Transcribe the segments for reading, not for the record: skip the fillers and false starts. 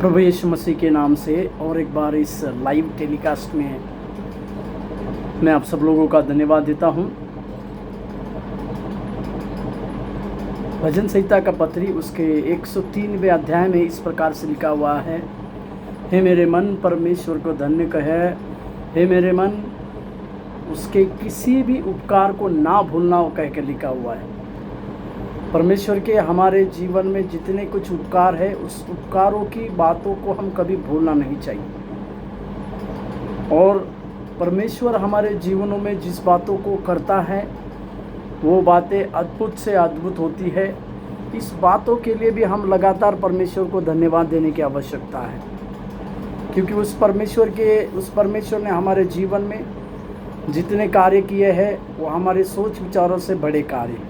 प्रभु यीशु मसीह के नाम से और एक बार इस लाइव टेलीकास्ट में मैं आप सब लोगों का धन्यवाद देता हूं। भजन संहिता का पत्री उसके 103वें अध्याय में इस प्रकार से लिखा हुआ है, हे मेरे मन परमेश्वर को धन्य कहे, हे मेरे मन उसके किसी भी उपकार को ना भूलना कह के लिखा हुआ है। परमेश्वर के हमारे जीवन में जितने कुछ उपकार है, उस उपकारों की बातों को हम कभी भूलना नहीं चाहिए। और परमेश्वर हमारे जीवनों में जिस बातों को करता है वो बातें अद्भुत से अद्भुत होती है। इस बातों के लिए भी हम लगातार परमेश्वर को धन्यवाद देने की आवश्यकता है, क्योंकि उस परमेश्वर ने हमारे जीवन में जितने कार्य किए हैं वो हमारे सोच विचारों से बड़े कार्य हैं।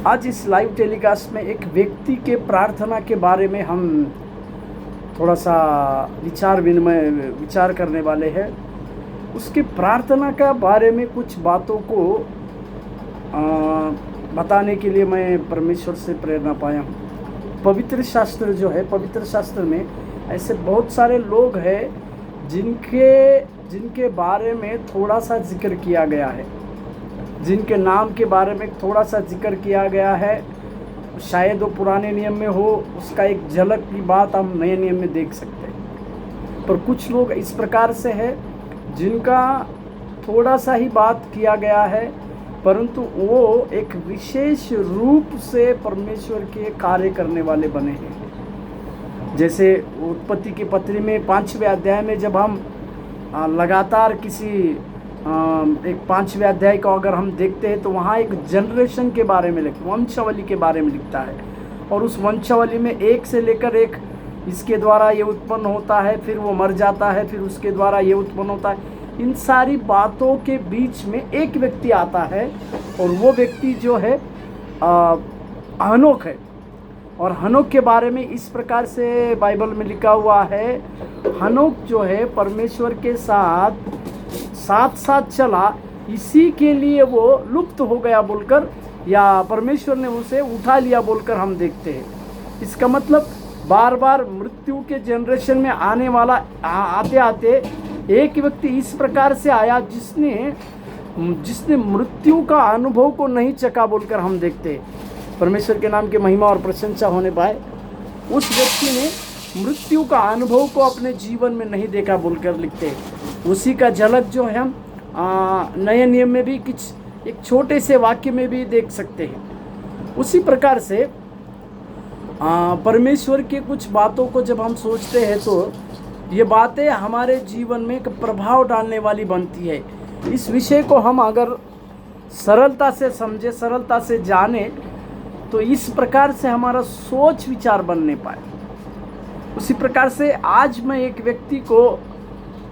आज इस लाइव टेलीकास्ट में एक व्यक्ति के प्रार्थना के बारे में हम थोड़ा सा विचार करने वाले हैं। उसकी प्रार्थना का बारे में कुछ बातों को बताने के लिए मैं परमेश्वर से प्रेरणा पाया हूँ। पवित्र शास्त्र जो है, पवित्र शास्त्र में ऐसे बहुत सारे लोग हैं जिनके बारे में थोड़ा सा जिक्र किया गया है, जिनके नाम के बारे में थोड़ा सा जिक्र किया गया है। शायद वो पुराने नियम में हो, उसका एक झलक की बात हम नए नियम में देख सकते हैं। पर कुछ लोग इस प्रकार से है जिनका थोड़ा सा ही बात किया गया है, परंतु वो एक विशेष रूप से परमेश्वर के कार्य करने वाले बने हैं। जैसे उत्पत्ति की पत्री में 5वें अध्याय में जब हम लगातार एक 5वें अध्याय को अगर हम देखते हैं तो वहाँ एक जनरेशन के बारे में वंशावली के बारे में लिखता है। और उस वंशावली में एक से लेकर एक, इसके द्वारा ये उत्पन्न होता है, फिर वो मर जाता है, फिर उसके द्वारा ये उत्पन्न होता है। इन सारी बातों के बीच में एक व्यक्ति आता है और वो व्यक्ति जो है हनोक है। और हनोक के बारे में इस प्रकार से बाइबल में लिखा हुआ है, हनोक जो है परमेश्वर के साथ साथ चला, इसी के लिए वो लुप्त हो गया बोलकर, या परमेश्वर ने उसे उठा लिया बोलकर हम देखते हैं। इसका मतलब बार बार मृत्यु के जनरेशन में आने वाला आते आते एक व्यक्ति इस प्रकार से आया जिसने मृत्यु का अनुभव को नहीं चखा बोलकर हम देखते हैं। परमेश्वर के नाम की महिमा और प्रशंसा होने पाए। उस व्यक्ति ने मृत्यु का अनुभव को अपने जीवन में नहीं देखा बोलकर लिखते हैं। उसी का झलक जो है हम नए नियम में भी कुछ एक छोटे से वाक्य में भी देख सकते हैं। उसी प्रकार से परमेश्वर के कुछ बातों को जब हम सोचते हैं तो ये बातें हमारे जीवन में एक प्रभाव डालने वाली बनती है। इस विषय को हम अगर सरलता से समझे, सरलता से जाने, तो इस प्रकार से हमारा सोच विचार बनने पाए। उसी प्रकार से आज मैं एक व्यक्ति को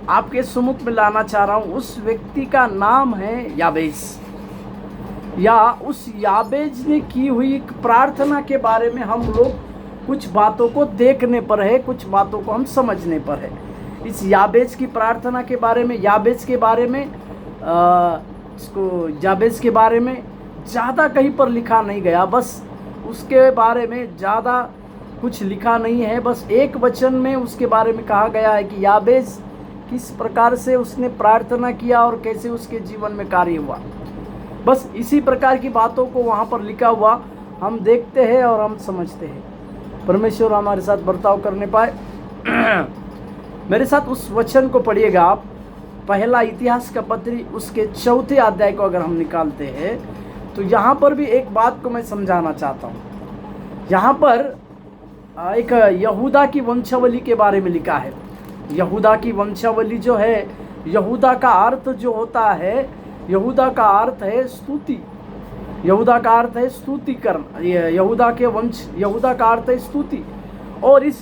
आपके सम्मुख में लाना चाह रहा हूँ। उस व्यक्ति का नाम है याबेज, या उस याबेज ने की हुई एक प्रार्थना के बारे में हम लोग कुछ बातों को देखने पर है, कुछ बातों को हम समझने पर है। इस याबेज की प्रार्थना के बारे में, याबेज के बारे में ज़्यादा कहीं पर लिखा नहीं गया, बस उसके बारे में ज़्यादा कुछ लिखा नहीं है। बस एक वचन में उसके बारे में कहा गया है कि याबेज किस प्रकार से उसने प्रार्थना किया और कैसे उसके जीवन में कार्य हुआ। बस इसी प्रकार की बातों को वहाँ पर लिखा हुआ हम देखते हैं और हम समझते हैं। परमेश्वर हमारे साथ बर्ताव करने पाए। मेरे साथ उस वचन को पढ़िएगा आप। पहला इतिहास का पत्री उसके 4थे अध्याय को अगर हम निकालते हैं तो यहाँ पर भी एक बात को मैं समझाना चाहता हूँ। यहाँ पर एक यहूदा की वंशावली के बारे में लिखा है। यहूदा की वंशावली जो है, यहूदा का अर्थ जो होता है, यहूदा का अर्थ है स्तुति, यहूदा का अर्थ है स्तुति करना। यहूदा का अर्थ है स्तुति। और इस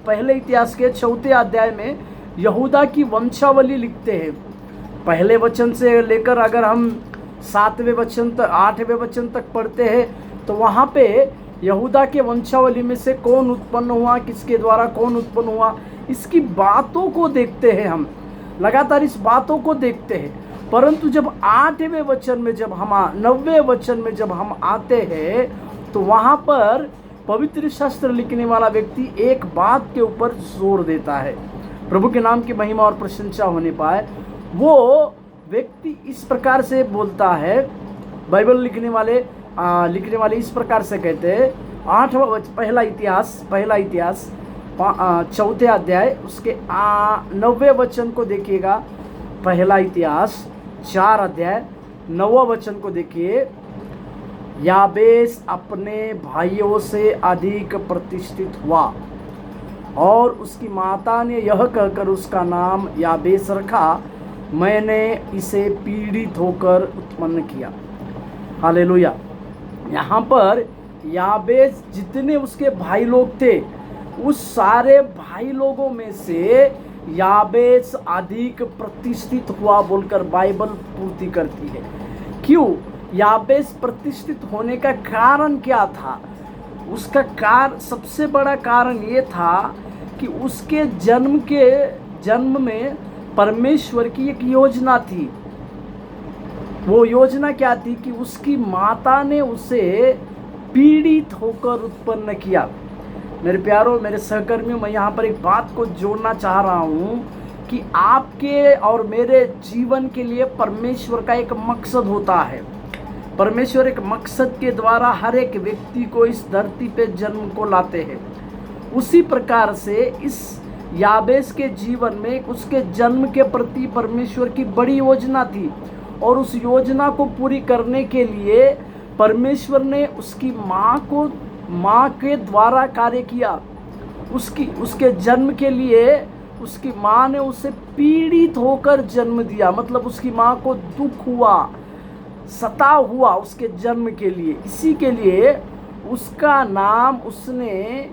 पहले इतिहास के 4थे अध्याय में यहूदा की वंशावली लिखते हैं। पहले वचन से लेकर अगर हम 7वें वचन तक, 8वें वचन तक पढ़ते हैं तो वहाँ पे यहूदा के वंशावली में से कौन उत्पन्न हुआ, किसके द्वारा कौन उत्पन्न हुआ, इसकी बातों को देखते हैं। हम लगातार इस बातों को देखते हैं। परंतु जब 8वें वचन में, जब हम 9वें वचन में जब हम आते हैं तो वहाँ पर पवित्र शास्त्र लिखने वाला व्यक्ति एक बात के ऊपर जोर देता है, प्रभु के नाम की महिमा और प्रशंसा होने पाए। वो व्यक्ति इस प्रकार से बोलता है, बाइबल लिखने वाले इस प्रकार से कहते हैं, 8वां पहला इतिहास 4 अध्याय उसके 9वें वचन को देखिएगा। पहला इतिहास 4 अध्याय 9वां वचन को देखिए। याबेस अपने भाइयों से अधिक प्रतिष्ठित हुआ और उसकी माता ने यह कहकर उसका नाम याबेस रखा, मैंने इसे पीड़ित होकर उत्पन्न किया। हालेलुया। यहाँ पर याबेस जितने उसके भाई लोग थे, उस सारे भाई लोगों में से याबेस अधिक प्रतिष्ठित हुआ बोलकर बाइबल पूर्ति करती है। क्यों? याबेस प्रतिष्ठित होने का कारण क्या था? उसका सबसे बड़ा कारण ये था कि उसके जन्म में परमेश्वर की एक योजना थी। वो योजना क्या थी कि उसकी माता ने उसे पीड़ित होकर उत्पन्न किया। मेरे प्यारों, मेरे सहकर्मियों, मैं यहाँ पर एक बात को जोड़ना चाह रहा हूँ कि आपके और मेरे जीवन के लिए परमेश्वर का एक मकसद होता है। परमेश्वर एक मकसद के द्वारा हर एक व्यक्ति को इस धरती पे जन्म को लाते हैं। उसी प्रकार से इस याबेस के जीवन में उसके जन्म के प्रति परमेश्वर की बड़ी योजना थी, और उस योजना को पूरी करने के लिए परमेश्वर ने उसकी माँ के द्वारा कार्य किया। उसके जन्म के लिए उसकी माँ ने उसे पीड़ित होकर जन्म दिया, मतलब उसकी माँ को दुख हुआ, सताव हुआ उसके जन्म के लिए। इसी के लिए उसका नाम उसने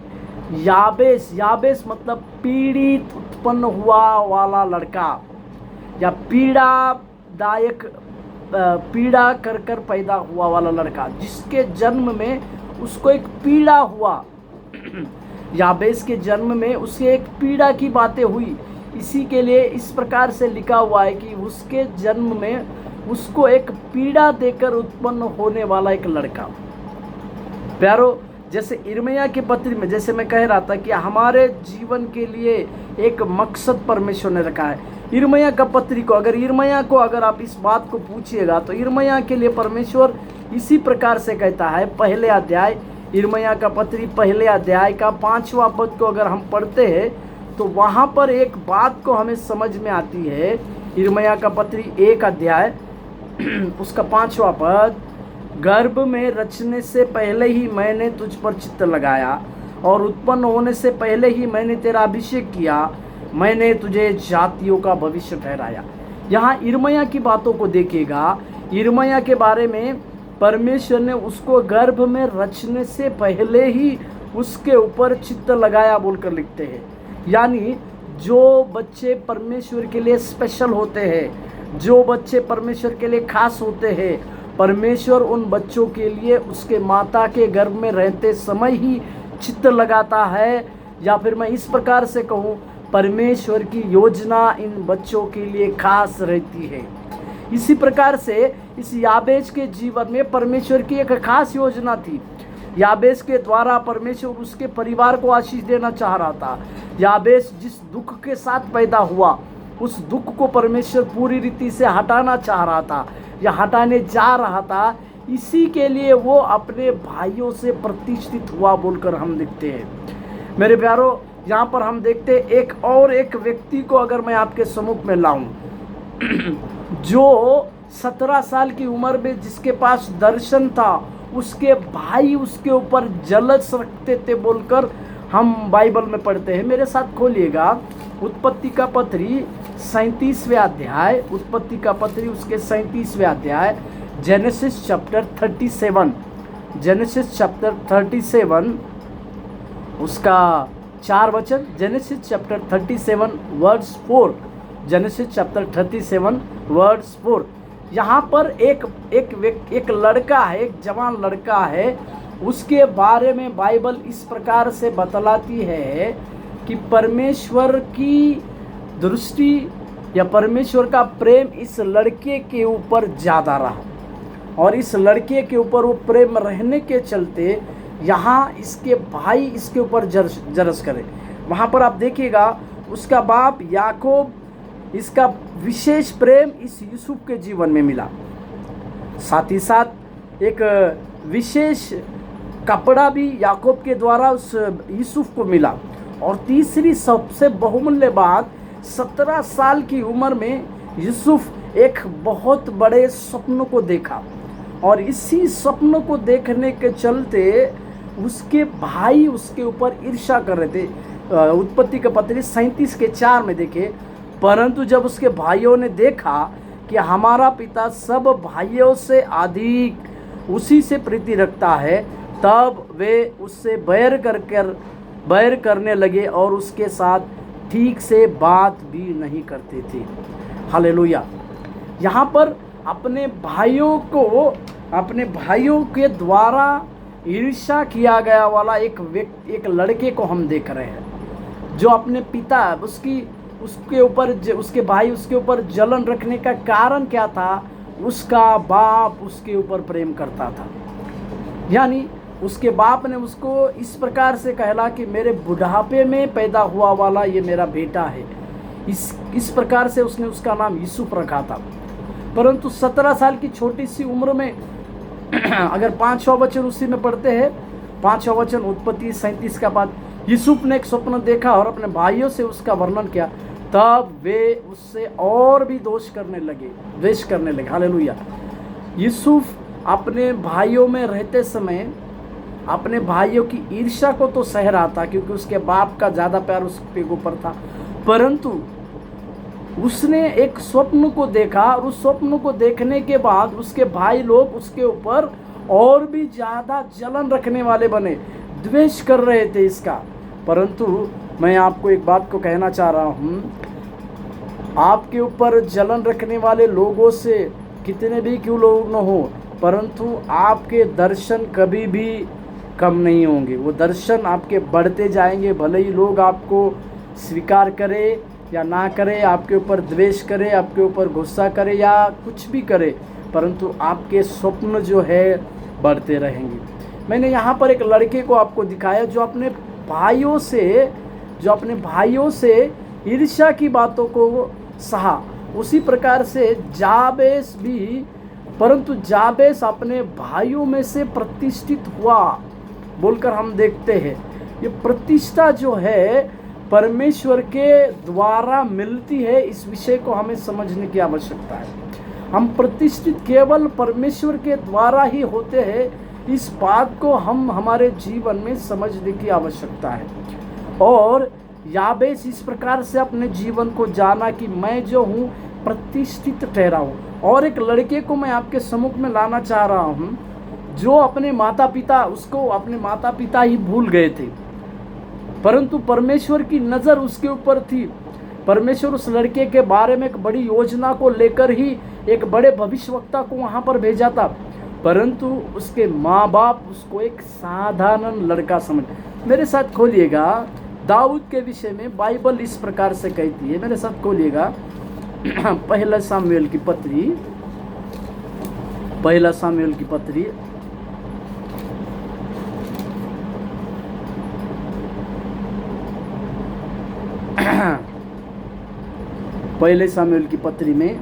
याबेस मतलब पीड़ित उत्पन्न हुआ वाला लड़का, या पीड़ा कर पैदा हुआ वाला लड़का, जिसके जन्म में उसको एक पीड़ा हुआ। याबेस के जन्म में उसे एक पीड़ा की बातें हुई। इसी के लिए इस प्रकार से लिखा हुआ है कि उसके जन्म में उसको एक पीड़ा देकर उत्पन्न होने वाला एक लड़का। प्यारो, जैसे यिर्मयाह की पत्री में जैसे मैं कह रहा था कि हमारे जीवन के लिए एक मकसद परमेश्वर ने रखा है। यिर्मयाह का पत्री को अगर आप इस बात को पूछिएगा तो यिर्मयाह के लिए परमेश्वर इसी प्रकार से कहता है। पहले अध्याय यिर्मयाह का पत्री पहले अध्याय का 5वां पद को अगर हम पढ़ते हैं तो वहाँ पर एक बात को हमें समझ में आती है। यिर्मयाह का पत्री 1 अध्याय उसका 5वां पद, गर्भ में रचने से पहले ही मैंने तुझ पर चित्त लगाया और उत्पन्न होने से पहले ही मैंने तेरा अभिषेक किया, मैंने तुझे जातियों का भविष्य ठहराया। यहाँ यिर्मयाह की बातों को देखिएगा। यिर्मयाह के बारे में परमेश्वर ने उसको गर्भ में रचने से पहले ही उसके ऊपर चित्त लगाया बोलकर लिखते हैं। यानी जो बच्चे परमेश्वर के लिए स्पेशल होते हैं, जो बच्चे परमेश्वर के लिए खास होते हैं, परमेश्वर उन बच्चों के लिए उसके माता के गर्भ में रहते समय ही चित्त लगाता है। या फिर मैं इस प्रकार से कहूँ, परमेश्वर की योजना इन बच्चों के लिए खास रहती है। इसी प्रकार से इस याबेस के जीवन में परमेश्वर की एक खास योजना थी। याबेस के द्वारा परमेश्वर उसके परिवार को आशीष देना चाह रहा था। याबेस जिस दुख के साथ पैदा हुआ, उस दुख को परमेश्वर पूरी रीति से हटाना चाह रहा था या हटाने जा रहा था। इसी के लिए वो अपने भाइयों से प्रतिष्ठित हुआ बोलकर हम देखते हैं। मेरे प्यारों, यहाँ पर हम देखते हैं एक व्यक्ति को अगर मैं आपके सम्मुख में लाऊं, जो 17 साल की उम्र में जिसके पास दर्शन था, उसके भाई उसके ऊपर जलस रखते थे बोलकर हम बाइबल में पढ़ते हैं। मेरे साथ खोलिएगा उत्पत्ति का पत्री 37वें अध्याय, उत्पत्ति का पत्री उसके 37वें अध्याय, जेनेसिस चैप्टर 37, जेनेसिस चैप्टर 37 उसका 4 वचन, genesis chapter 37 words 4, genesis chapter 37 words 4। यहाँ पर एक लड़का है, एक जवान लड़का है, उसके बारे में बाइबल इस प्रकार से बतलाती है कि परमेश्वर की दृष्टि या परमेश्वर का प्रेम इस लड़के के ऊपर ज़्यादा रहा, और इस लड़के के ऊपर वो प्रेम रहने के चलते यहाँ इसके भाई इसके ऊपर जरस करे। वहाँ पर आप देखिएगा उसका बाप याकूब, इसका विशेष प्रेम इस यूसुफ के जीवन में मिला। साथ ही साथ एक विशेष कपड़ा भी याकूब के द्वारा उस यूसुफ को मिला। और तीसरी सबसे बहुमूल्य बात, 17 साल की उम्र में यूसुफ एक बहुत बड़े स्वप्न को देखा, और इसी स्वप्न को देखने के चलते उसके भाई उसके ऊपर ईर्ष्या कर रहे थे। उत्पत्ति का पत्री 37:4 में देखे, परंतु जब उसके भाइयों ने देखा कि हमारा पिता सब भाइयों से अधिक उसी से प्रीति रखता है, तब वे उससे बैर करने लगे और उसके साथ ठीक से बात भी नहीं करते थे। हालेलुया। यहाँ पर अपने भाइयों के द्वारा ईर्ष्या किया गया वाला एक लड़के को हम देख रहे हैं, जो अपने पिता उसके भाई उसके ऊपर जलन रखने का कारण क्या था? उसका बाप उसके ऊपर प्रेम करता था। यानी उसके बाप ने उसको इस प्रकार से कहला कि मेरे बुढ़ापे में पैदा हुआ वाला ये मेरा बेटा है। इस प्रकार से उसने उसका नाम यूसुफ रखा था। परंतु 17 साल की छोटी सी उम्र में अगर 5वां वचन उसी में पढ़ते हैं, 5वां वचन उत्पत्ति 37 का बाद, यूसुफ ने एक स्वप्न देखा और अपने भाइयों से उसका वर्णन किया, तब वे उससे और भी द्वेष करने लगे। हालेलुया। यूसुफ अपने भाइयों में रहते समय अपने भाइयों की ईर्ष्या को तो सह रहा था, क्योंकि उसके बाप का ज़्यादा प्यार उसके ऊपर था, परंतु उसने एक स्वप्न को देखा, और उस स्वप्न को देखने के बाद उसके भाई लोग उसके ऊपर और भी ज़्यादा जलन रखने वाले बने, द्वेष कर रहे थे इसका। परंतु मैं आपको एक बात को कहना चाह रहा हूँ, आपके ऊपर जलन रखने वाले लोगों से कितने भी क्यों लोग न हो, परंतु आपके दर्शन कभी भी कम नहीं होंगे। वो दर्शन आपके बढ़ते जाएंगे, भले ही लोग आपको स्वीकार करे या ना करे, आपके ऊपर द्वेष करे, आपके ऊपर गुस्सा करे या कुछ भी करे, परंतु आपके स्वप्न जो है बढ़ते रहेंगे। मैंने यहाँ पर एक लड़के को आपको दिखाया जो अपने भाइयों से ईर्ष्या की बातों को सहा। उसी प्रकार से जाबेस भी, परंतु जाबेस अपने भाइयों में से प्रतिष्ठित हुआ बोलकर हम देखते हैं। ये प्रतिष्ठा जो है परमेश्वर के द्वारा मिलती है, इस विषय को हमें समझने की आवश्यकता है। हम प्रतिष्ठित केवल परमेश्वर के द्वारा ही होते हैं, इस बात को हम हमारे जीवन में समझने की आवश्यकता है। और याबेस इस प्रकार से अपने जीवन को जाना कि मैं जो हूँ प्रतिष्ठित ठहरा हूँ। और एक लड़के को मैं आपके सम्मुख में लाना चाह रहा हूँ, जो अपने माता पिता ही भूल गए थे, परंतु परमेश्वर की नज़र उसके ऊपर थी। परमेश्वर उस लड़के के बारे में एक बड़ी योजना को लेकर ही एक बड़े भविष्यवक्ता को वहाँ पर भेजा था, परंतु उसके माँ बाप उसको एक साधारण लड़का समझ। मेरे साथ खोलिएगा दाऊद के विषय में, बाइबल इस प्रकार से कहती है। मेरे साथ खोलिएगा पहला सामुएल की पत्री पहले सामुएल की पत्री में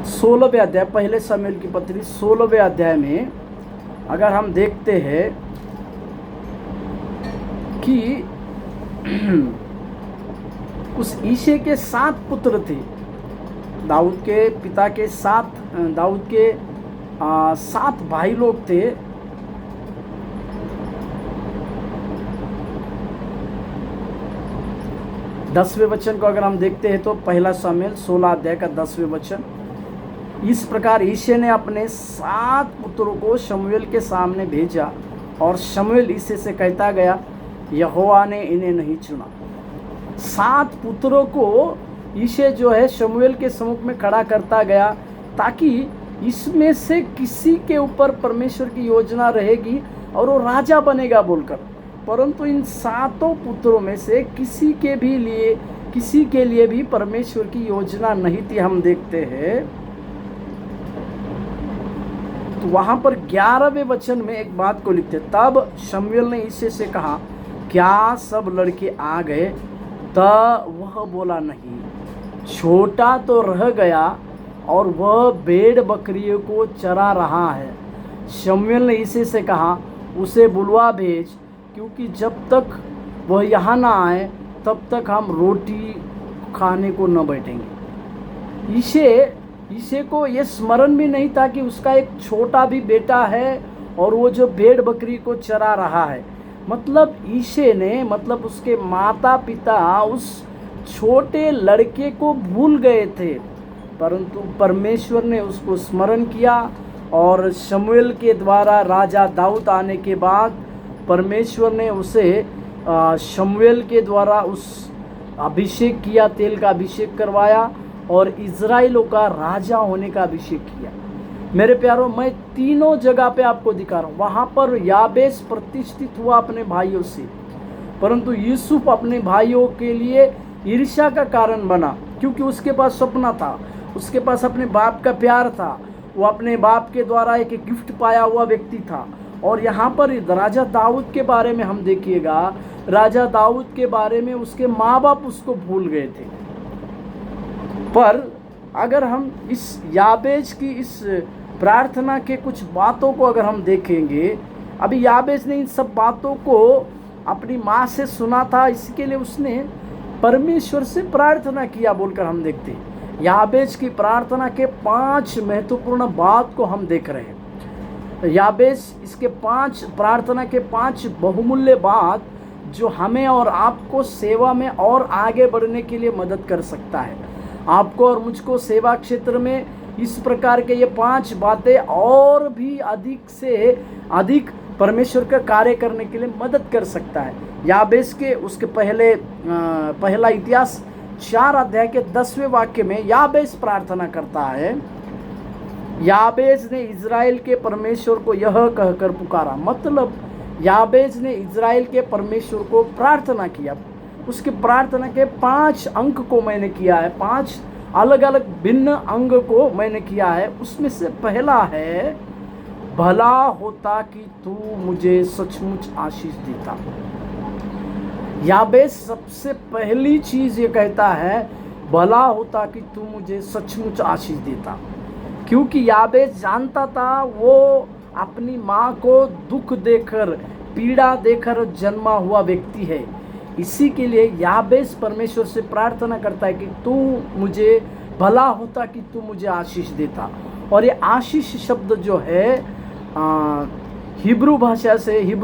सोलहवें अध्याय, पहले सामुएल की पत्री 16वें अध्याय में अगर हम देखते हैं कि उस ईशे के 7 पुत्र थे। दाऊद के पिता के 7 भाई लोग थे। दसवें वचन को अगर हम देखते हैं तो पहला सामुएल 16 अध्याय का 10वें वचन, इस प्रकार ईशे ने अपने 7 पुत्रों को शमूएल के सामने भेजा, और शमूएल ईशे से कहता गया, यहोवा ने इन्हें नहीं चुना। 7 पुत्रों को ईशे जो है शमूएल के सम्मुख में खड़ा करता गया, ताकि इसमें से किसी के ऊपर परमेश्वर की योजना रहेगी और वो राजा बनेगा बोलकर। परंतु इन सातों पुत्रों में से किसी के लिए भी परमेश्वर की योजना नहीं थी। हम देखते हैं तो वहां पर 11वें वचन में एक बात को लिखते, तब शमूएल ने यिशै से कहा, क्या सब लड़के आ गए? तब वह बोला, नहीं, छोटा तो रह गया और वह भेड़ बकरियों को चरा रहा है। शमूएल ने यिशै से कहा, उसे बुलवा भेज, क्योंकि जब तक वह यहाँ ना आए तब तक हम रोटी खाने को न बैठेंगे। यिशै को ये स्मरण भी नहीं था कि उसका एक छोटा भी बेटा है और वो जो भेड़ बकरी को चरा रहा है। मतलब यिशै ने, मतलब उसके माता पिता उस छोटे लड़के को भूल गए थे, परंतु परमेश्वर ने उसको स्मरण किया। और शमूएल के द्वारा राजा दाऊद आने के बाद परमेश्वर ने उसे शमूएल के द्वारा उस अभिषेक किया, तेल का अभिषेक करवाया और इज़राइलों का राजा होने का अभिषेक किया। मेरे प्यारों, मैं तीनों जगह पे आपको दिखा रहा हूँ। वहाँ पर याबेस प्रतिष्ठित हुआ अपने भाइयों से, परंतु यूसुफ अपने भाइयों के लिए ईर्ष्या का कारण बना, क्योंकि उसके पास सपना था, उसके पास अपने बाप का प्यार था, वो अपने बाप के द्वारा एक गिफ्ट पाया हुआ व्यक्ति था। और यहाँ पर राजा दाऊद के बारे में हम देखिएगा, राजा दाऊद के बारे में उसके माँ बाप उसको भूल गए थे। पर अगर हम इस याबेस की इस प्रार्थना के कुछ बातों को अगर हम देखेंगे, अभी याबेस ने इन सब बातों को अपनी माँ से सुना था, इसके लिए उसने परमेश्वर से प्रार्थना किया बोलकर हम देखते हैं। याबेस की प्रार्थना के 5 महत्वपूर्ण बात को हम देख रहे हैं। याबेस इसके 5 प्रार्थना के 5 बहुमूल्य बात जो हमें और आपको सेवा में और आगे बढ़ने के लिए मदद कर सकता है। आपको और मुझको सेवा क्षेत्र में इस प्रकार के ये 5 बातें और भी अधिक से अधिक परमेश्वर का कार्य करने के लिए मदद कर सकता है। याबेस के उसके पहला इतिहास 4 अध्याय के 10वें वाक्य में याबेस प्रार्थना करता है, याबेस ने इज़राइल के परमेश्वर को यह कहकर पुकारा। मतलब याबेस ने इज़राइल के परमेश्वर को प्रार्थना किया। उसके प्रार्थना के 5 अंक को मैंने किया है, 5 अलग अलग भिन्न अंग को मैंने किया है। उसमें से पहला है, भला होता कि तू मुझे सचमुच आशीष देता। याबेस सबसे पहली चीज ये कहता है, भला होता कि तू मुझे सचमुच आशीष देता, क्योंकि याबेस जानता था वो अपनी माँ को दुख देकर, पीड़ा देकर जन्मा हुआ व्यक्ति है। इसी के लिए याबेस परमेश्वर से प्रार्थना करता है कि तू मुझे, भला होता कि तू मुझे आशीष देता। और ये आशीष शब्द जो है हिब्रू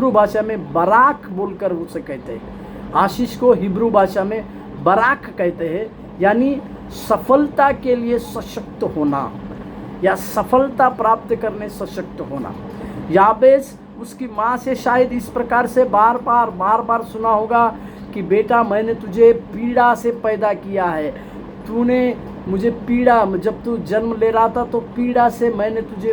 भाषा में बराक बोलकर उसे कहते हैं। आशीष को हिब्रू भाषा में बराक कहते हैं, यानी सफलता के लिए सशक्त होना या सफलता प्राप्त करने सशक्त होना। याबेस उसकी माँ से शायद इस प्रकार से बार बार सुना होगा कि बेटा, मैंने तुझे पीड़ा से पैदा किया है, तूने मुझे पीड़ा, जब तू जन्म ले रहा था तो पीड़ा से मैंने तुझे,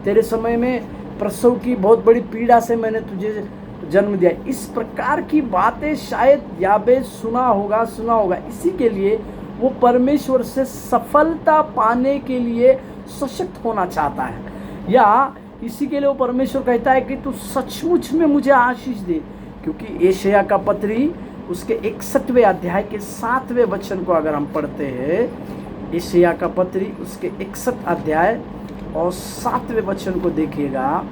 तेरे समय में प्रसव की बहुत बड़ी पीड़ा से मैंने तुझे जन्म दिया। इस प्रकार की बातें शायद याबेस सुना होगा। इसी के लिए वो परमेश्वर से सफलता पाने के लिए सशक्त होना चाहता है, या इसी के लिए वो परमेश्वर कहता है कि तू सचमुच में मुझे आशीष दे। क्योंकि यशायाह का पत्री उसके 61वें अध्याय के 7वें वचन को अगर हम पढ़ते हैं, यशायाह का पत्री उसके 61 अध्याय और 7वें वचन को देखिएगा।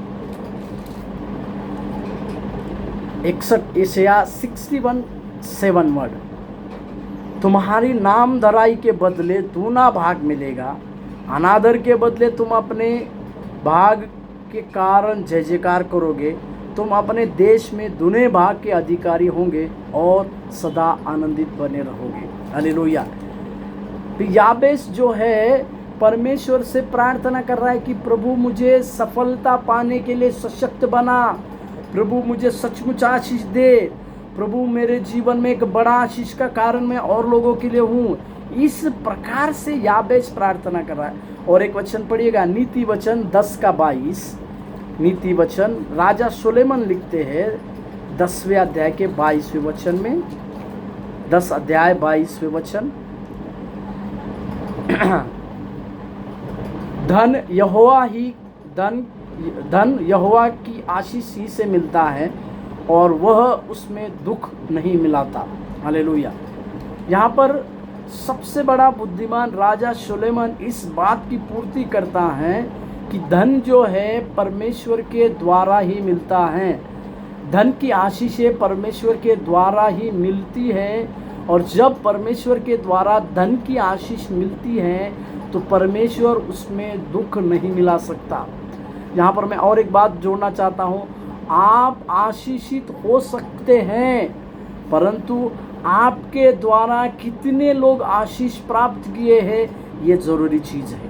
61 यशायाह 61:7 वर्ड, तुम्हारी नाम धराई के बदले दूना भाग मिलेगा, अनादर के बदले तुम अपने भाग के कारण जय जयकार करोगे, तुम अपने देश में दुने भाग के अधिकारी होंगे और सदा आनंदित बने रहोगे। हालेलुया। याबेस जो है परमेश्वर से प्रार्थना कर रहा है कि प्रभु मुझे सफलता पाने के लिए सशक्त बना, प्रभु मुझे सचमुच आशीष दे, प्रभु मेरे जीवन में एक बड़ा आशीष का कारण मैं और लोगों के लिए हूँ। इस प्रकार से याबेस प्रार्थना कर रहा है। और एक वचन पढ़िएगा, नीति वचन 10 का 22। नीति वचन राजा सुलेमान लिखते हैं 10वें अध्याय के 22वें वचन में, 10 अध्याय 22वें वचन। धन यहोवा की आशीष ही से मिलता है और वह उसमें दुख नहीं मिलाता। हालेलुया। यहाँ पर सबसे बड़ा बुद्धिमान राजा सुलेमान इस बात की पूर्ति करता है कि धन जो है परमेश्वर के द्वारा ही मिलता है। धन की आशीषें परमेश्वर के द्वारा ही मिलती है, और जब परमेश्वर के द्वारा धन की आशीष मिलती है तो परमेश्वर उसमें दुख नहीं मिला सकता। यहाँ पर मैं और एक बात जोड़ना चाहता हूँ, आप आशीषित हो सकते हैं, परंतु आपके द्वारा कितने लोग आशीष प्राप्त किए हैं ये ज़रूरी चीज़ है।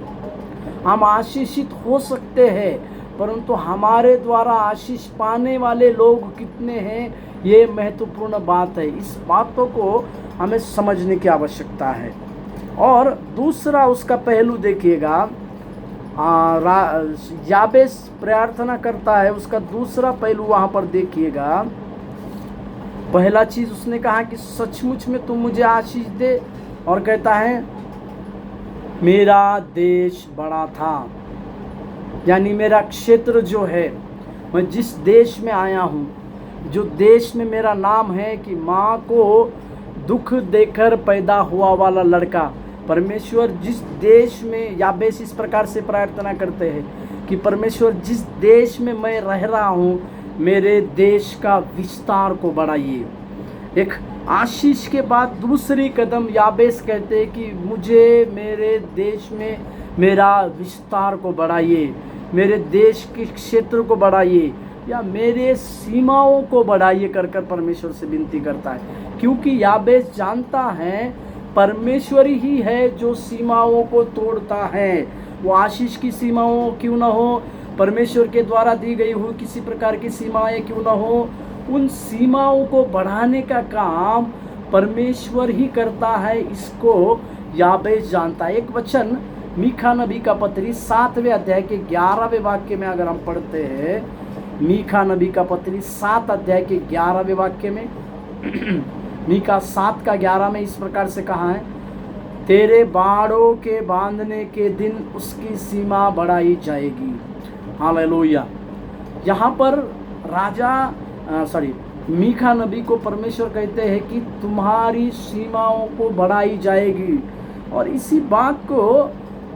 हम आशीषित हो सकते हैं, परंतु हमारे द्वारा आशीष पाने वाले लोग कितने हैं ये महत्वपूर्ण बात है। इस बातों को हमें समझने की आवश्यकता है। और दूसरा उसका पहलू देखिएगा, याबेस प्रार्थना करता है, उसका दूसरा पहलू वहाँ पर देखिएगा। पहला चीज़ उसने कहा कि सचमुच में तुम मुझे आशीष दे, और कहता है मेरा देश बड़ा था, यानी मेरा क्षेत्र जो है, मैं जिस देश में आया हूँ, जो देश में मेरा नाम है, कि माँ को दुख देकर पैदा हुआ वाला लड़का, परमेश्वर जिस देश में, याबेस इस प्रकार से प्रार्थना करते हैं कि परमेश्वर जिस देश में मैं रह रहा हूँ, मेरे देश का विस्तार को बढ़ाइए। एक आशीष के बाद दूसरी कदम याबेस कहते हैं कि मुझे मेरे देश में मेरा विस्तार को बढ़ाइए, मेरे देश के क्षेत्र को बढ़ाइए, या मेरे सीमाओं को बढ़ाइए कर परमेश्वर से विनती करता है। क्योंकि याबेस जानता है परमेश्वर ही है जो सीमाओं को तोड़ता है। वो आशीष की सीमाओं क्यों ना हो, परमेश्वर के द्वारा दी गई हुई किसी प्रकार की सीमाएं क्यों ना हो, उन सीमाओं को बढ़ाने का काम परमेश्वर ही करता है। इसको याबेस जानता है। एक वचन मीखा नबी का पत्री 7वें अध्याय के 11वें वाक्य में अगर हम पढ़ते हैं, मीखा नबी का पत्री 7 अध्याय के 11वें वाक्य में, मीका 7 का 11 में इस प्रकार से कहा है, तेरे बाड़ों के बांधने के दिन उसकी सीमा बढ़ाई जाएगी। हालेलुया। यहाँ पर मीखा नबी को परमेश्वर कहते हैं कि तुम्हारी सीमाओं को बढ़ाई जाएगी। और इसी बात को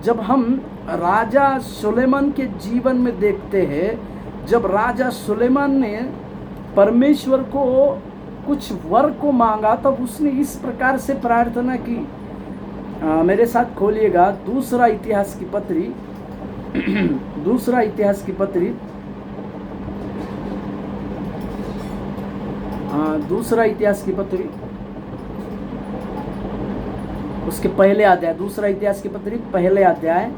जब हम राजा सुलेमान के जीवन में देखते हैं, जब राजा सुलेमान ने परमेश्वर को कुछ वर को मांगा, तब उसने इस प्रकार से प्रार्थना की। मेरे साथ खोलिएगा दूसरा इतिहास की पत्री, दूसरा इतिहास की पत्री, दूसरा इतिहास की पत्री, उसके पहले अध्याय, दूसरा इतिहास की पत्री पहले अध्याय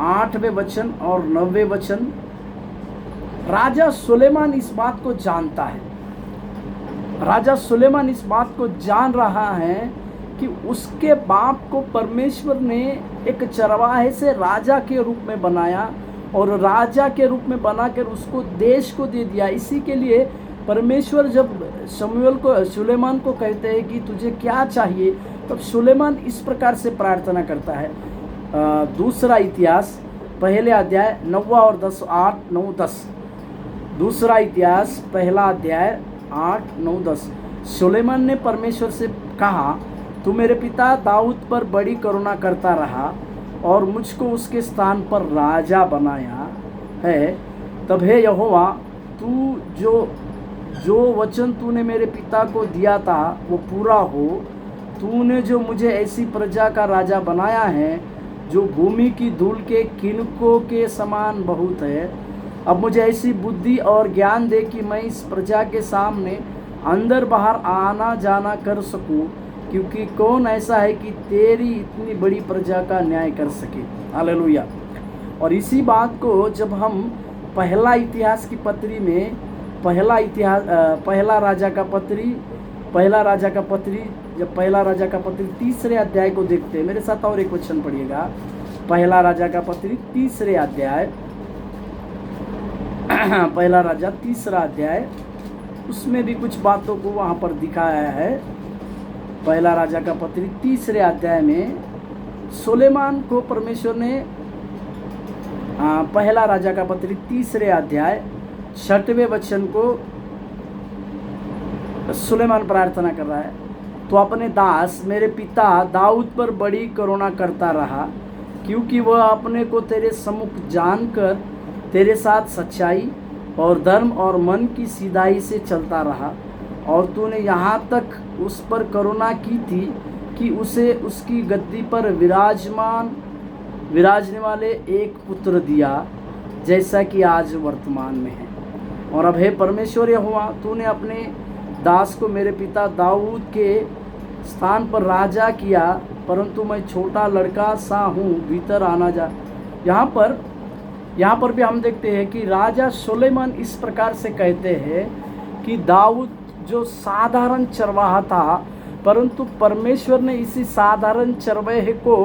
8वें वचन और 9वें वचन। राजा सुलेमान इस बात को जानता है, राजा सुलेमान इस बात को जान रहा है कि उसके बाप को परमेश्वर ने एक चरवाहे से राजा के रूप में बनाया, और राजा के रूप में बनाकर उसको देश को दे दिया। इसी के लिए परमेश्वर जब सुलेमान को कहते हैं कि तुझे क्या चाहिए, तब सुलेमान इस प्रकार से प्रार्थना करता है। दूसरा इतिहास पहले अध्याय 9 और 10, 8, 9, 10। दूसरा इतिहास पहला अध्याय 8, 9, 10। सुलेमान ने परमेश्वर से कहा, तू मेरे पिता दाऊद पर बड़ी करुणा करता रहा और मुझको उसके स्थान पर राजा बनाया है। तब हे यहोवा, तू जो वचन तूने मेरे पिता को दिया था वो पूरा हो। तूने जो मुझे ऐसी प्रजा का राजा बनाया है जो भूमि की धूल के किनकों के समान बहुत है। अब मुझे ऐसी बुद्धि और ज्ञान दे कि मैं इस प्रजा के सामने अंदर बाहर आना जाना कर सकूं, क्योंकि कौन ऐसा है कि तेरी इतनी बड़ी प्रजा का न्याय कर सके। हालेलुया। और इसी बात को जब हम पहला इतिहास की पत्री में, पहला राजा का पत्री तीसरे अध्याय को देखते हैं। मेरे साथ और एक वचन पढ़िएगा, पहला राजा का पत्री तीसरे अध्याय, पहला राजा तीसरा अध्याय उसमें भी कुछ बातों को वहाँ पर दिखाया है। पहला राजा का पत्री 3 अध्याय में सुलेमान को परमेश्वर ने पहला राजा का पत्री 3 अध्याय 6वें वचन को सुलेमान प्रार्थना कर रहा है, तो अपने दास मेरे पिता दाऊद पर बड़ी करुणा करता रहा, क्योंकि वह अपने को तेरे सम्मुख जानकर तेरे साथ सच्चाई और धर्म और मन की सीधाई से चलता रहा, और तूने यहाँ तक उस पर करुणा की थी कि उसे उसकी गद्दी पर विराजने वाले एक पुत्र दिया, जैसा कि आज वर्तमान में है। और अब हे परमेश्वर यहोवा, तूने अपने दास को मेरे पिता दाऊद के स्थान पर राजा किया, परंतु मैं छोटा लड़का सा हूँ, भीतर आना जा। यहाँ पर भी हम देखते हैं कि राजा सुलेमान इस प्रकार से कहते हैं कि दाऊद जो साधारण चरवाहा था, परंतु परमेश्वर ने इसी साधारण चरवाहे को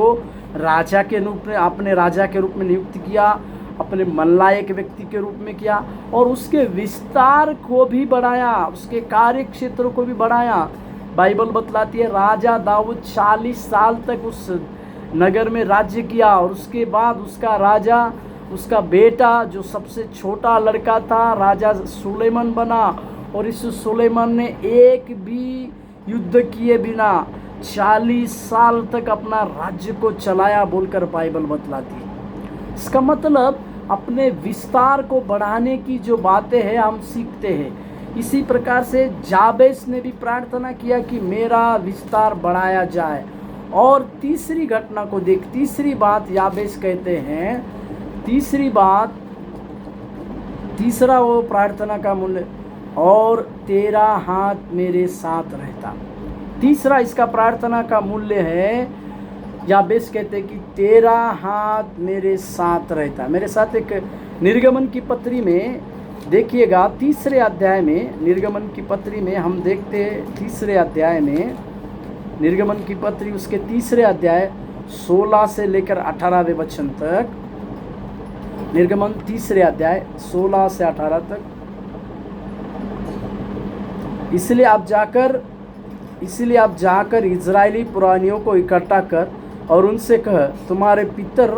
राजा के रूप में, अपने राजा के रूप में नियुक्त किया, अपने मनलायक व्यक्ति के रूप में किया, और उसके विस्तार को भी बढ़ाया, उसके कार्य क्षेत्र को भी बढ़ाया। बाइबल बतलाती है राजा दाऊद 40 साल तक उस नगर में राज्य किया, और उसके बाद उसका बेटा जो सबसे छोटा लड़का था राजा सुलेमान बना, और इस सुलेमान ने एक भी युद्ध किए बिना 40 साल तक अपना राज्य को चलाया बोलकर बाइबल बतलाती है। इसका मतलब अपने विस्तार को बढ़ाने की जो बातें हैं हम सीखते हैं। इसी प्रकार से जाबेस ने भी प्रार्थना किया कि मेरा विस्तार बढ़ाया जाए। और तीसरी घटना को देख, तीसरी बात याबेस कहते हैं, तीसरा वो प्रार्थना का मूल्य, और तेरा हाथ मेरे साथ रहता। तीसरा इसका प्रार्थना का मूल्य है, याबेस कहते हैं कि तेरा हाथ मेरे साथ रहता। मेरे साथ एक निर्गमन की पत्री में देखिएगा, 3 अध्याय में, निर्गमन की पत्री में हम देखते हैं 3 अध्याय में, निर्गमन की पत्री उसके 3 अध्याय 16 से लेकर 18वें वचन तक, निर्गमन 3 अध्याय 16 से 18 तक। इसलिए आप जाकर इजरायली पुरानियों को इकट्ठा कर और उनसे कह, तुम्हारे पितर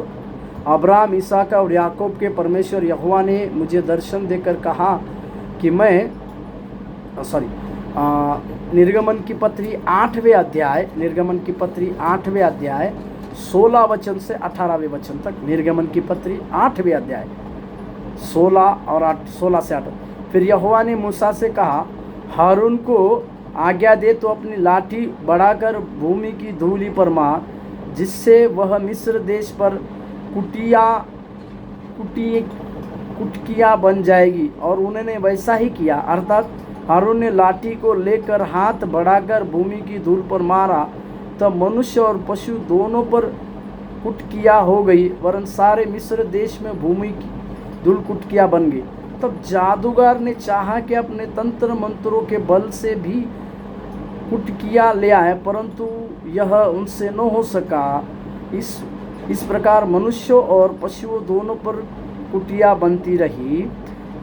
अब्राहम, इसहाक और याकूब के परमेश्वर यहोवा ने मुझे दर्शन देकर कहा कि मैं निर्गमन की पत्री 8वें अध्याय 16 वचन से 18वें वचन तक, निर्गमन की पत्री 8वें अध्याय 16 से 8। फिर यहोवा ने मूसा से कहा, हारून को आज्ञा दे तो अपनी लाठी बढ़ाकर भूमि की धूलि पर मार, जिससे वह मिस्र देश पर कुटकिया बन जाएगी। और उन्होंने वैसा ही किया, अर्थात हारून ने लाठी को लेकर हाथ बढ़ाकर भूमि की धूल पर मारा, तब मनुष्य और पशु दोनों पर कुटकिया हो गई, वरन सारे मिस्र देश में भूमि की धूल कुटकिया बन गई। तब जादूगर ने चाहा कि अपने तंत्र मंत्रों के बल से भी कुटकिया ले आए, परंतु यह उनसे न हो सका। इस प्रकार मनुष्यों और पशुओं दोनों पर कुटिया बनती रही।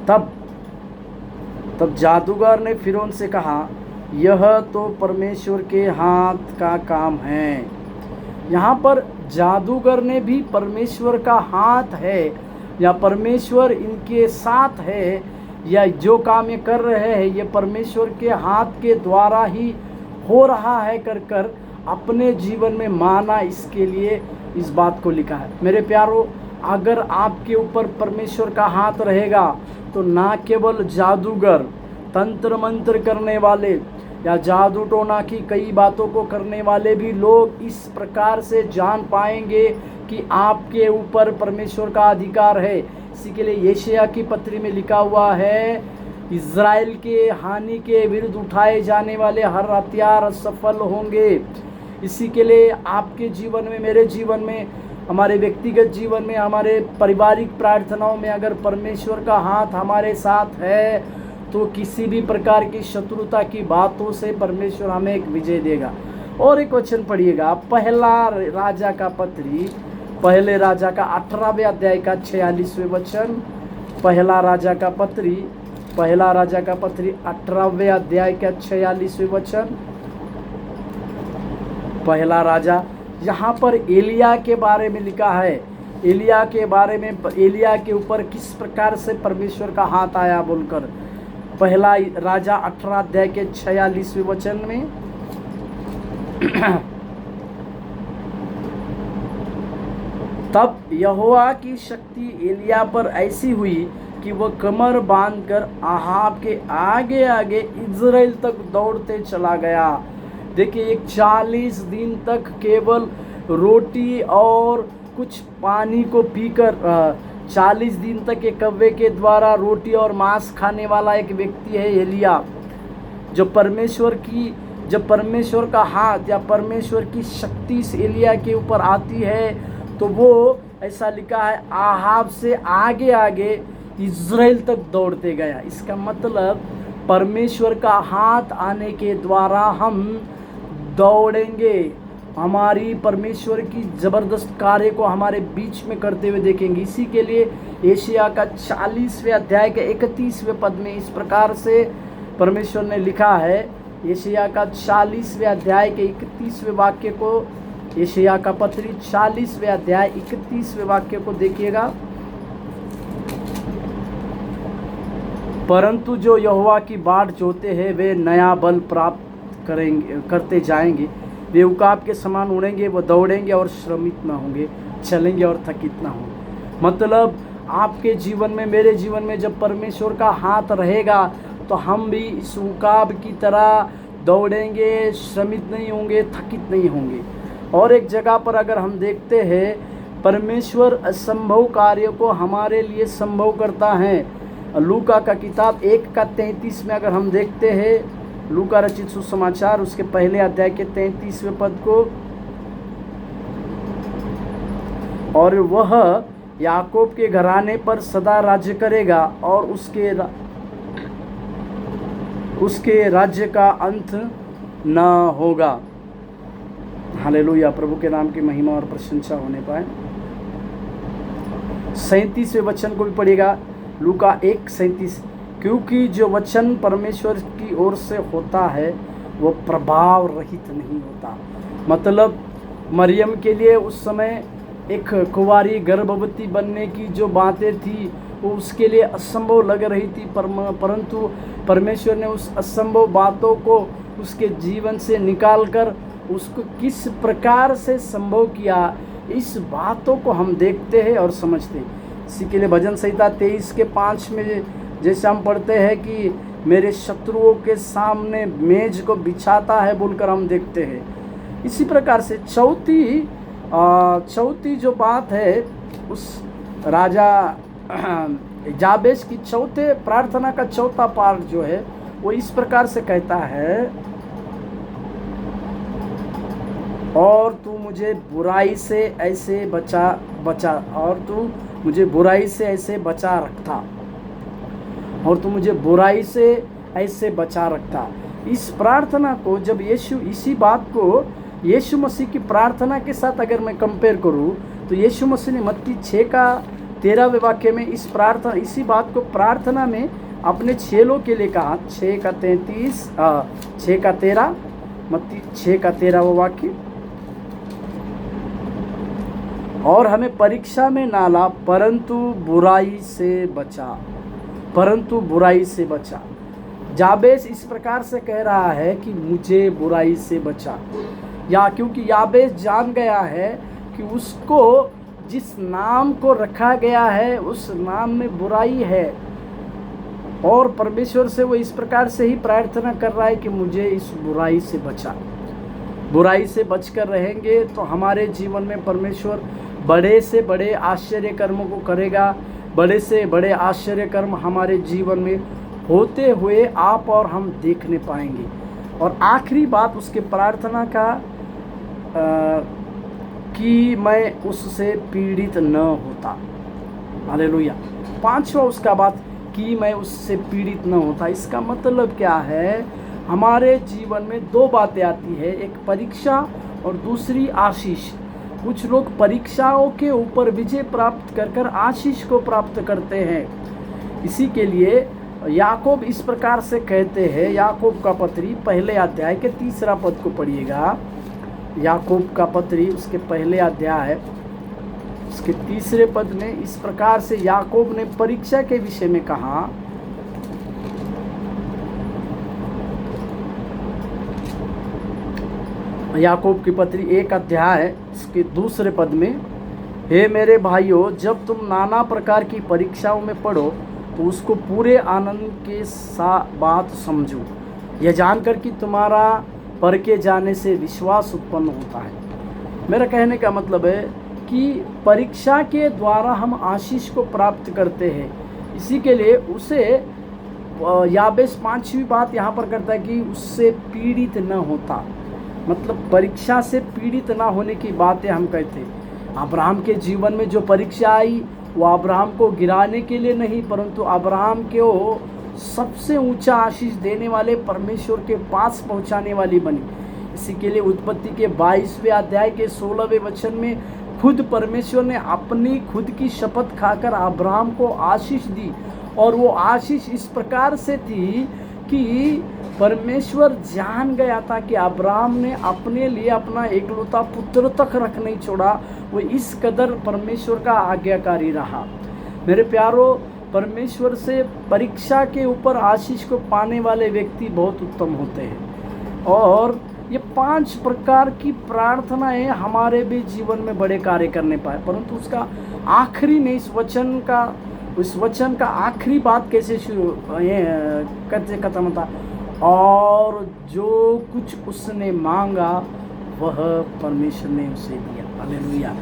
तब जादूगर ने फिरौन से कहा, यह तो परमेश्वर के हाथ का काम है। यहाँ पर जादूगर ने भी परमेश्वर का हाथ है, या परमेश्वर इनके साथ है, या जो काम ये कर रहे हैं ये परमेश्वर के हाथ के द्वारा ही हो रहा है कर अपने जीवन में माना, इसके लिए इस बात को लिखा है। मेरे प्यारों, अगर आपके ऊपर परमेश्वर का हाथ रहेगा तो ना केवल जादूगर, तंत्र मंत्र करने वाले या जादू टोना की कई बातों को करने वाले भी लोग इस प्रकार से जान पाएंगे कि आपके ऊपर परमेश्वर का अधिकार है। इसी के लिए यशायाह की पत्री में लिखा हुआ है, इज़राइल के हानि के विरुद्ध उठाए जाने वाले हर हथियार सफल होंगे। इसी के लिए आपके जीवन में, मेरे जीवन में, हमारे व्यक्तिगत जीवन में, हमारे पारिवारिक प्रार्थनाओं में अगर परमेश्वर का हाथ हमारे साथ है तो किसी भी प्रकार की शत्रुता की बातों से परमेश्वर हमें एक विजय देगा। और एक वचन पढ़िएगा, पहले राजा का 18वें अध्याय का 46वें वचन, पहला राजा का पत्री पहला राजा का पत्री 18वें अध्याय का 46वें वचन। पहला राजा, यहाँ पर एलिया के बारे में लिखा है। एलिया के बारे में, एलिया के ऊपर किस प्रकार से परमेश्वर का हाथ आया बोलकर, पहला राजा 18 अध्याय के 46वें वचन में तब यहोवा की शक्ति एलिया पर ऐसी हुई कि वह कमर बांधकर आहाब के आगे आगे इज़राइल तक दौड़ते चला गया। देखिए, एक 40 दिन तक केवल रोटी और कुछ पानी को पीकर 40 दिन तक एक कव्वे के द्वारा रोटी और मांस खाने वाला एक व्यक्ति है एलिया। जब परमेश्वर का हाथ या परमेश्वर की शक्ति इस एलिया के ऊपर आती है तो वो ऐसा लिखा है आहाब से आगे आगे इज़राइल तक दौड़ते गया। इसका मतलब परमेश्वर का हाथ आने के द्वारा हम दौड़ेंगे, हमारी परमेश्वर की ज़बरदस्त कार्य को हमारे बीच में करते हुए देखेंगे। इसी के लिए एशिया का 40वें अध्याय के 31वें पद में इस प्रकार से परमेश्वर ने लिखा है। एशिया का 40वें अध्याय के 31वें वाक्य को, एशिया का पत्री 40वें अध्याय 31वें वाक्य को देखिएगा। परंतु जो यहोवा की बाट जोते हैं वे नया बल प्राप्त करते जाएंगे, वे उकाब के समान उड़ेंगे, वो दौड़ेंगे और श्रमित न होंगे, चलेंगे और थकित न होंगे। मतलब आपके जीवन में, मेरे जीवन में जब परमेश्वर का हाथ रहेगा तो हम भी इस उकाब की तरह दौड़ेंगे, श्रमित नहीं होंगे, थकित नहीं होंगे। और एक जगह पर अगर हम देखते हैं परमेश्वर असंभव कार्य को हमारे लिए संभव करता है। लूका का किताब 1:33 में अगर हम देखते हैं, लूका रचित सुसमाचार उसके पहले अध्याय के 33वें पद को, और वह याकूब के घराने पर सदा राज्य करेगा और उसके राज्य का अंत न होगा। हालेलुया, प्रभु के नाम की महिमा और प्रशंसा होने पाए। 37वें वचन को भी पढ़िएगा, लूका 1:37। क्योंकि जो वचन परमेश्वर की ओर से होता है वो प्रभाव रहित नहीं होता। मतलब मरियम के लिए उस समय एक कुंवारी गर्भवती बनने की जो बातें थी वो उसके लिए असंभव लग रही थी, परंतु परमेश्वर ने उस असंभव बातों को उसके जीवन से निकालकर उसको किस प्रकार से संभव किया, इस बातों को हम देखते हैं और समझते हैं। इसी के लिए भजन संहिता 23:5 में जैसे हम पढ़ते हैं कि मेरे शत्रुओं के सामने मेज को बिछाता है बोलकर हम देखते हैं। इसी प्रकार से चौथी जो बात है उस राजा जाबेस की चौथे प्रार्थना का चौथा पार्ट जो है वो इस प्रकार से कहता है, और तू मुझे बुराई से ऐसे बचा और तू मुझे बुराई से ऐसे बचा रखता, और तू मुझे बुराई से ऐसे बचा रखता। इस प्रार्थना को जब इसी बात को यीशु मसीह की प्रार्थना के साथ अगर मैं कंपेयर करूं तो यीशु मसीह ने मत्ती 6:13 वाक्य में इसी बात को प्रार्थना में अपने चेलों के लिए कहा। 6:13 मत्ती 6:13 वाक्य, और हमें परीक्षा में ना ला परंतु बुराई से बचा। जाबेस इस प्रकार से कह रहा है कि मुझे बुराई से बचा, या क्योंकि याबेस जान गया है कि उसको जिस नाम को रखा गया है उस नाम में बुराई है, और परमेश्वर से वो इस प्रकार से ही प्रार्थना कर रहा है कि मुझे इस बुराई से बचा। बुराई से बचकर रहेंगे तो हमारे जीवन में परमेश्वर बड़े से बड़े आश्चर्य कर्मों को करेगा। बड़े से बड़े आश्चर्य कर्म हमारे जीवन में होते हुए आप और हम देखने पाएंगे। और आखिरी बात उसके प्रार्थना का कि मैं उससे पीड़ित न होता। हालेलुया। पांचवा उसका बात कि मैं उससे पीड़ित न होता। इसका मतलब क्या है? हमारे जीवन में दो बातें आती है, एक परीक्षा और दूसरी आशीष। कुछ लोग परीक्षाओं के ऊपर विजय प्राप्त कर आशीष को प्राप्त करते हैं। इसी के लिए याकूब इस प्रकार से कहते हैं, याकूब का पत्री पहले अध्याय के 3 पद को पढ़िएगा। याकूब का पत्री उसके पहले अध्याय उसके 3 पद में इस प्रकार से याकूब ने परीक्षा के विषय में कहा। याकूब की पत्री 1 अध्याय इसके 2 पद में, हे मेरे भाइयों, जब तुम नाना प्रकार की परीक्षाओं में पढ़ो तो उसको पूरे आनंद के साथ बात समझो, यह जानकर कि तुम्हारा परखे जाने से विश्वास उत्पन्न होता है। मेरा कहने का मतलब है कि परीक्षा के द्वारा हम आशीष को प्राप्त करते हैं। इसी के लिए उसे याबेस 5वीं बात यहाँ पर करता है कि उससे पीड़ित न होता, मतलब परीक्षा से पीड़ित ना होने की बातें हम कहते हैं। अब्राहम के जीवन में जो परीक्षा आई वो अब्राहम को गिराने के लिए नहीं, परंतु अब्राहम को सबसे ऊंचा आशीष देने वाले परमेश्वर के पास पहुंचाने वाली बनी। इसी के लिए उत्पत्ति के 22वें अध्याय के 16वें वचन में खुद परमेश्वर ने अपनी खुद की शपथ खाकर अब्राहम को आशीष दी, और वो आशीष इस प्रकार से थी कि परमेश्वर जान गया था कि अब्राहम ने अपने लिए अपना एकलौता पुत्र तक रख नहीं छोड़ा। वो इस कदर परमेश्वर का आज्ञाकारी रहा। मेरे प्यारों, परमेश्वर से परीक्षा के ऊपर आशीष को पाने वाले व्यक्ति बहुत उत्तम होते हैं। और ये 5 प्रकार की प्रार्थनाएं हमारे भी जीवन में बड़े कार्य करने पाए, परंतु उसका आखिरी में इस वचन का आखिरी बात कैसे शुरू कैसे खत्म होता, और जो कुछ उसने मांगा वह परमेश्वर ने उसे दिया। हालेलुया।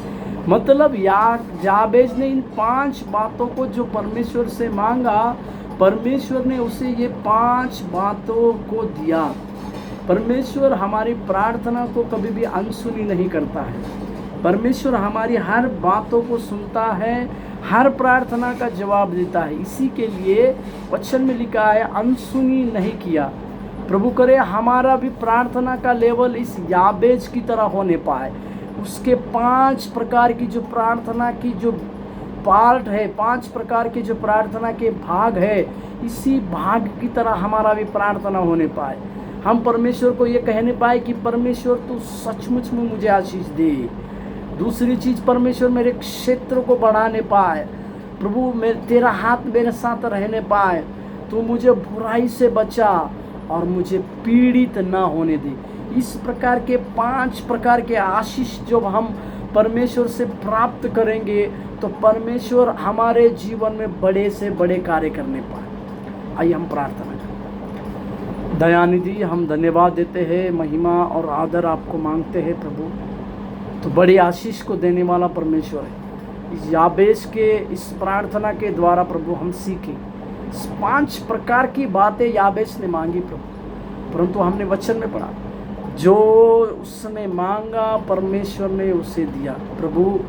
मतलब याबेज ने इन 5 बातों को जो परमेश्वर से मांगा, परमेश्वर ने उसे ये 5 बातों को दिया। परमेश्वर हमारी प्रार्थना को कभी भी अनसुनी नहीं करता है। परमेश्वर हमारी हर बातों को सुनता है, हर प्रार्थना का जवाब देता है। इसी के लिए वचन में लिखा है, अनसुनी नहीं किया। प्रभु करे हमारा भी प्रार्थना का लेवल इस याबेज की तरह होने पाए। उसके 5 प्रकार की जो प्रार्थना की जो पार्ट है, 5 प्रकार के जो प्रार्थना के भाग है, इसी भाग की तरह हमारा भी प्रार्थना होने पाए। हम परमेश्वर को ये कहने पाए कि परमेश्वर तू सचमुच में मुझे आशीष दे। दूसरी चीज़, परमेश्वर मेरे क्षेत्र को बढ़ाने पाए। प्रभु तेरा हाथ मेरे साथ रहने पाए। तू मुझे बुराई से बचा और मुझे पीड़ित ना होने दे। इस प्रकार के 5 प्रकार के आशीष जब हम परमेश्वर से प्राप्त करेंगे तो परमेश्वर हमारे जीवन में बड़े से बड़े कार्य करने पाए। आइए हम प्रार्थना करें। दयानिधि, हम धन्यवाद देते हैं, महिमा और आदर आपको मांगते हैं प्रभु। तो बड़ी आशीष को देने वाला परमेश्वर है। इस याबेश के इस प्रार्थना के द्वारा प्रभु हम सीखें। इस 5 प्रकार की बातें याबेश ने मांगी प्रभु, परंतु हमने वचन में पढ़ा जो उसने मांगा परमेश्वर ने उसे दिया। प्रभु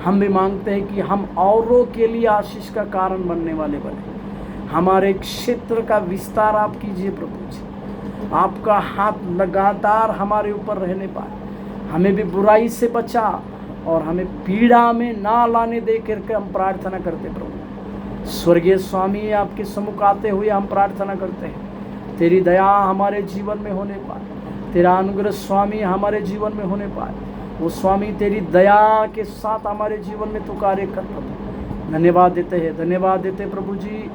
हम भी मांगते हैं कि हम औरों के लिए आशीष का कारण बनने वाले बने। हमारे क्षेत्र का विस्तार आप कीजिए प्रभु जी। आपका हाथ लगातार हमारे ऊपर रहने पाए। हमें भी बुराई से बचा और हमें पीड़ा में ना लाने दे करके हम प्रार्थना करते प्रभु। स्वर्गीय स्वामी, आपके सम्मुख आते हुए हम प्रार्थना करते हैं, तेरी दया हमारे जीवन में होने पाए, तेरा अनुग्रह स्वामी हमारे जीवन में होने पाए। वो स्वामी तेरी दया के साथ हमारे जीवन में तू कार्य कर प्रभु। धन्यवाद देते हैं, धन्यवाद देते प्रभु जी।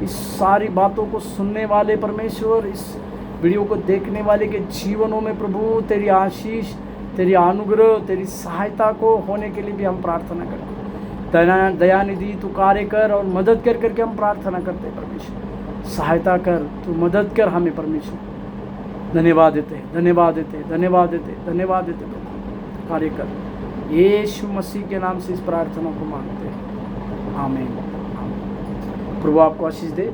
इस सारी बातों को सुनने वाले परमेश्वर, इस वीडियो को देखने वाले के जीवनों में प्रभु तेरी आशीष, तेरी अनुग्रह, तेरी सहायता को होने के लिए भी हम प्रार्थना करते। दयानिधि तू कार्य कर और मदद कर करके हम प्रार्थना करते परमेश्वर। सहायता कर, तू मदद कर हमें परमेश्वर। धन्यवाद देते, धन्यवाद देते, धन्यवाद देते, धन्यवाद देते प्रभु। कार्य कर, यीशु मसीह के नाम से इस प्रार्थना को मांगते हैं। आमीन। प्रभु आपको आशीष दे।